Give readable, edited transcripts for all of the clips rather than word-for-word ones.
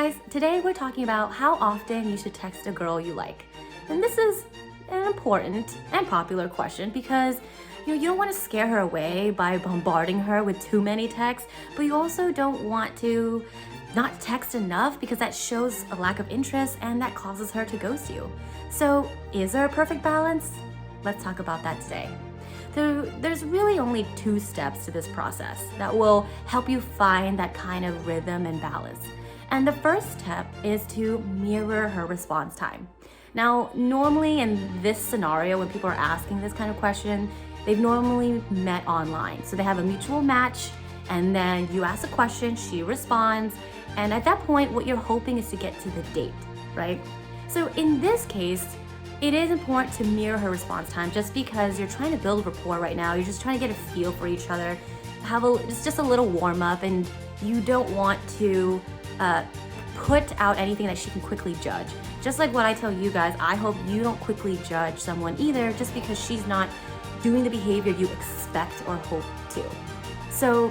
guys, today we're talking about how often you should text a girl you like. And this is an important and popular question because you don't want to scare her away by bombarding her with too many texts, but you also don't want to not text enough because that shows a lack of interest and that causes her to ghost you. So is there a perfect balance? Let's talk about that today. There's really only 2 steps to this process that will help you find that kind of rhythm and balance. And the first step is to mirror her response time. Now, normally in this scenario, when people are asking this kind of question, they've normally met online. So they have a mutual match, and then you ask a question, she responds, and at that point, what you're hoping is to get to the date, right? So in this case, it is important to mirror her response time just because you're trying to build rapport right now. You're just trying to get a feel for each other, it's just a little warm up, and you don't want to put out anything that she can quickly judge. Just like what I tell you guys, I hope you don't quickly judge someone either just because she's not doing the behavior you expect or hope to. So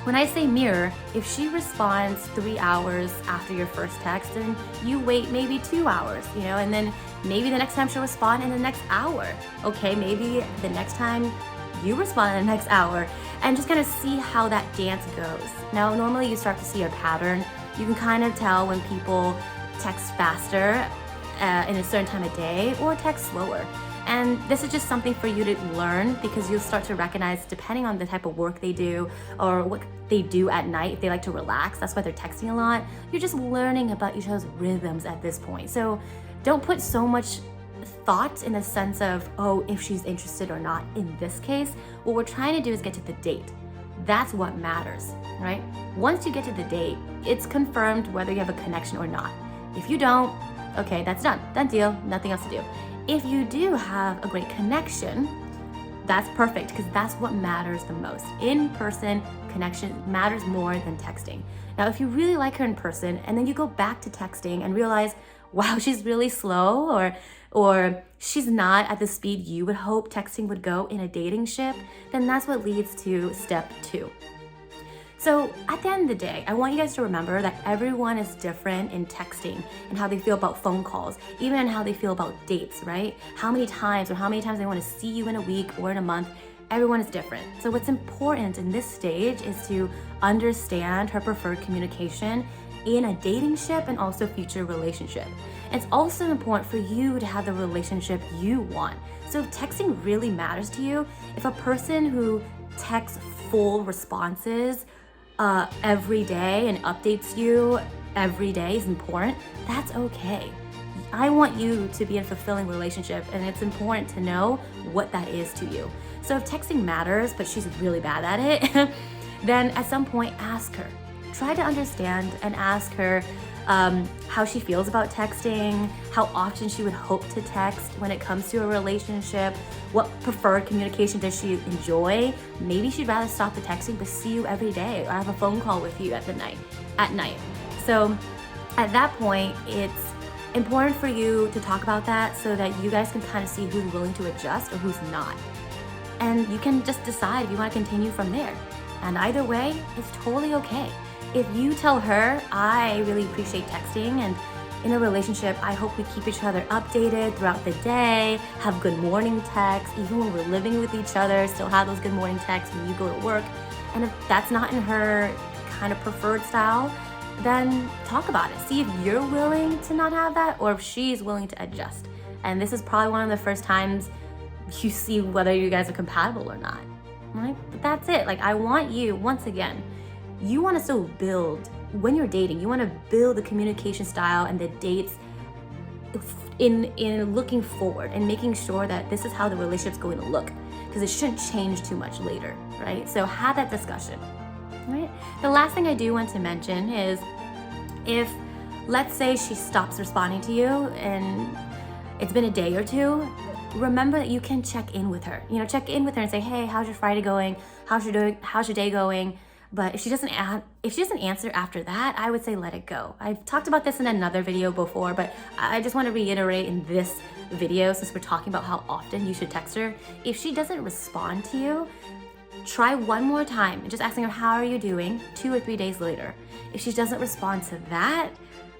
when I say mirror, if she responds 3 hours after your first text, then you wait maybe 2 hours, and then maybe the next time she'll respond in the next hour. Okay, maybe the next time you respond in the next hour, and just kind of see how that dance goes. Now, normally you start to see a pattern. You can kind of tell when people text faster in a certain time of day or text slower. And this is just something for you to learn because you'll start to recognize, depending on the type of work they do or what they do at night, if they like to relax, that's why they're texting a lot. You're just learning about each other's rhythms at this point. So don't put so much thought in the sense of, if she's interested or not in this case. What we're trying to do is get to the date. That's what matters, right? Once you get to the date, it's confirmed whether you have a connection or not. If you don't, okay, that's done deal, nothing else to do. If you do have a great connection, that's perfect because that's what matters the most. In-person connection matters more than texting. Now, if you really like her in person and then you go back to texting and realize, wow, she's really slow or she's not at the speed you would hope texting would go in a dating ship, then that's what leads to step 2. So at the end of the day, I want you guys to remember that everyone is different in texting and how they feel about phone calls, even in how they feel about dates, right? How many times they want to see you in a week or in a month, everyone is different. So what's important in this stage is to understand her preferred communication in a dating ship and also future relationship. It's also important for you to have the relationship you want. So if texting really matters to you, if a person who texts full responses every day and updates you every day is important, that's okay. I want you to be in a fulfilling relationship, and it's important to know what that is to you. So if texting matters, but she's really bad at it, then at some point ask her. Try to understand and ask her how she feels about texting, how often she would hope to text when it comes to a relationship, what preferred communication does she enjoy. Maybe she'd rather stop the texting but see you every day or have a phone call with you at night. So at that point, it's important for you to talk about that so that you guys can kind of see who's willing to adjust or who's not. And you can just decide if you want to continue from there. And either way, it's totally okay. If you tell her, I really appreciate texting, and in a relationship, I hope we keep each other updated throughout the day, have good morning texts, even when we're living with each other, still have those good morning texts when you go to work. And if that's not in her kind of preferred style, then talk about it. See if you're willing to not have that or if she's willing to adjust. And this is probably one of the first times you see whether you guys are compatible or not, right? But that's it. I want you, once again, you want to still build, when you're dating, you want to build the communication style and the dates in looking forward and making sure that this is how the relationship's going to look, because it shouldn't change too much later, right? So have that discussion, right? The last thing I do want to mention is if, let's say she stops responding to you and it's been a day or 2, remember that you can check in with her. Check in with her and say, hey, how's your Friday going? How's your day going? But if she doesn't answer after that, I would say let it go. I've talked about this in another video before, but I just want to reiterate in this video, since we're talking about how often you should text her. If she doesn't respond to you, try one more time and just asking her, how are you doing, 2 or 3 days later. If she doesn't respond to that,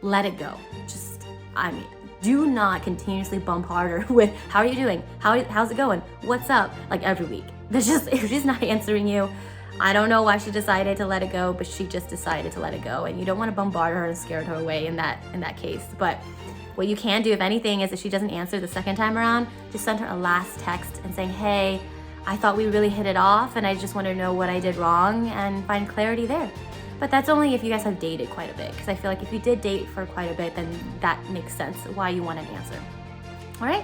let it go. Just, I mean, do not continuously bombard her with, how are you doing? How's it going? What's up? Like every week. If she's not answering you, I don't know why she decided to let it go, but she just decided to let it go. And you don't want to bombard her and scare her away in that case. But what you can do, if anything, is if she doesn't answer the second time around, just send her a last text and saying, hey, I thought we really hit it off and I just want to know what I did wrong and find clarity there. But that's only if you guys have dated quite a bit, because I feel like if you did date for quite a bit, then that makes sense why you want an answer. All right,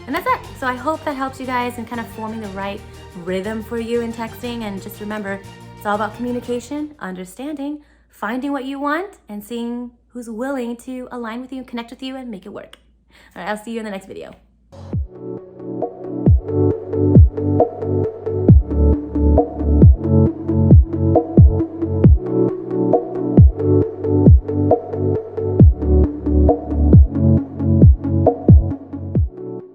and that's it. So I hope that helps you guys in kind of forming the right rhythm for you in texting. And just remember, it's all about communication, understanding, finding what you want, and seeing who's willing to align with you, connect with you, and make it work. All right, I'll see you in the next video.